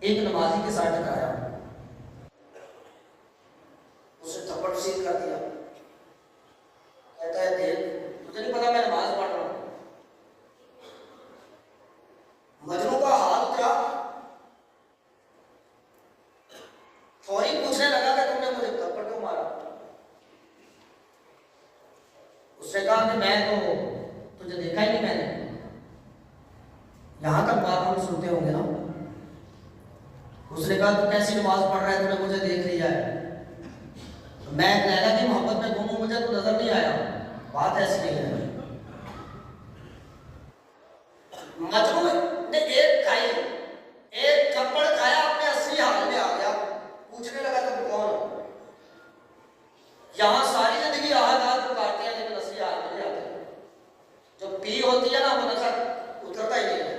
एक नमाजी के साथ टकराया, उसने थप्पड़ सीध कर दिया। कहता है देख तुझे नहीं पता मैं नमाज पढ़ रहा हूं। मजनू का हाथ उतरा, फौरी पूछने लगा कि तुमने मुझे थप्पड़ क्यों मारा। उसने कहा कि मैं तो तुझे देखा ही नहीं मैंने। यहां तक बात हम सुनते होंगे ना। उसने कहा तू कैसी नमाज पढ़ रहा है, तूने मुझे देख लिया है। तो मैं लैला की मोहब्बत में गुम हूं, मुझे तो नजर नहीं आया। बात ऐसी नहीं है। मजनू ने एक खाई, एक थप्पड़ खाया, अपने असली हाल में आ गया। पूछने लगा तुम कौन हो। यहां सारी जिंदगी हाथ पुकारते हैं लेकिन असली हाल में नहीं आते। जो पी होती है ना वो नजर उतरता ही नहीं है।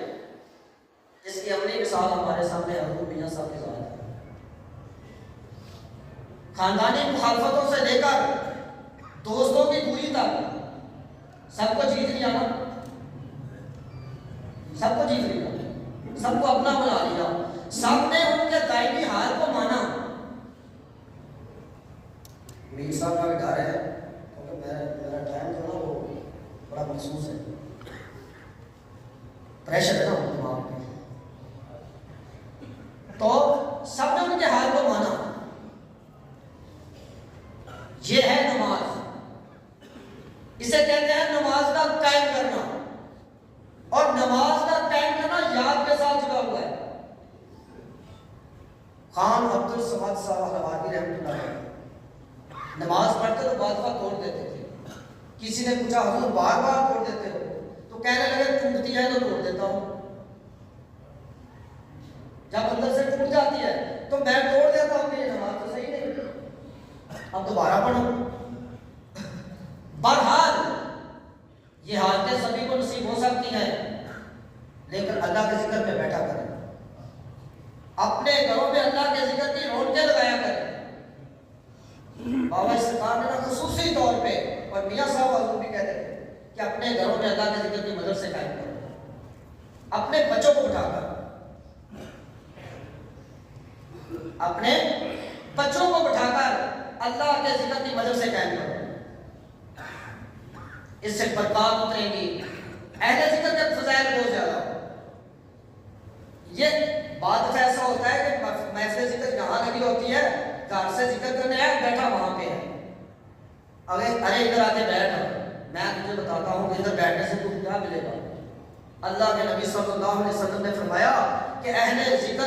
इसकी अमली मिसाल हमारे सामने हजरत मियां साहब के साथ है। खानदानी मुखालफतों से लेकर दोस्तों की दूरी तक सबको जीत लिया ना, सबको जीत लिया, सबको अपना बना लिया, सबने उनके दायमी हाल को माना। मीर साहब का भी डर है क्योंकि मेरा टाइम जो ना वो बड़ा महसूस है, प्रेशर है ना दिमाग पे। तो सबने उनके हाल को माना। ये है नमाज। इसे कहते हैं नमाज का कायम करना। और नमाज का कायम करना याद के साथ जुड़ा हुआ है। खान अब्दुल समद साहब हवारी रहमतुल्लाह अलैह नमाज पढ़ते तो बात तोड़ देते थे। किसी ने पूछा हुजूर बार बार तोड़ देते हो, तो कहने लगे टूटती है तो तोड़ देता हूं। जब अंदर से टूट जाती है तो मैं तोड़ देता हूं कि ये नमाज तो सही नहीं, अब दोबारा पढ़ो। बहरहाल ये हालतें सभी को नसीब हो सकती है, लेकिन अल्लाह के जिक्र में बैठा करें, अपने घरों में अल्लाह के जिक्र की रौनकें लगाया करें। बाबा सरकार ने ना खुसूसी तौर पे, और मियां साहब हजूर भी कहते थे कि अपने घरों में अल्लाह के जिक्र की मदद से कायम करो। अपने बच्चों को उठाकर, अपने बच्चों को बिठाकर अल्लाह के जिक्र की मदद से कायम करो। इससे बरकत उतरेगी। अहले जिक्र के फज़ाइल बहुत ज्यादा। ये बात ऐसा होता है कि महफिल जिक्र जहां लगी होती है, घर से जिक्र करने आया बैठा वहां पे है, अरे इधर आके बैठ, मैं तुझे बताता हूं कि इधर बैठने से तुझे क्या मिलेगा। अल्लाह के नबी सल्लल्लाहु अलैहि वसल्लम ने फरमाया कि अहले जिक्र